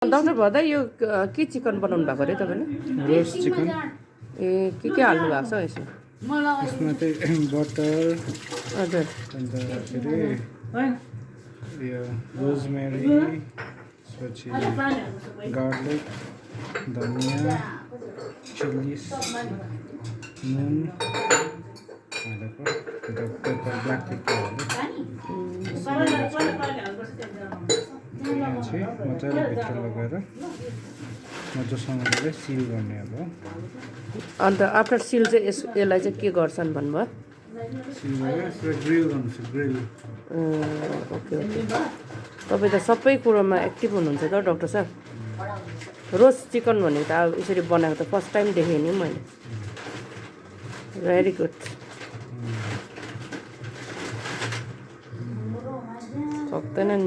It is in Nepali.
डाक्टर भन्दा यो के चिकन बनाउनु भएको अरे तपाईँले? Roast chicken. ए के हाल्नु भएको छ यसमा? यसमा चाहिँ बटर, हजुर, अन्त फेरि यो रोजमेरी, त्यसपछि गार्लिक, धनिया, चिल्लिस, नुन हालेको, अन्त पेपर, ब्ल्याक पेपर हाल्यो। यहाँ चाहिँ मजाले भित्र लगाएर मजासँगले सिल गर्ने अब। अन्त आफ्टर सिल चाहिँ यसलाई चाहिँ के गर्छन् भन्नुभयो? सिल गरेर पुरा ग्रिल गर्नुपर्छ, ग्रिल। ओके ओके, तपाईँ त सबै कुरोमा एक्टिभ हुनुहुन्छ त डाक्टर साहब। रोस्ट चिकन भनेको त अब यसरी बनाएको त फर्स्ट टाइम देखेँ नि मैले। Very good. सक्दैन नि।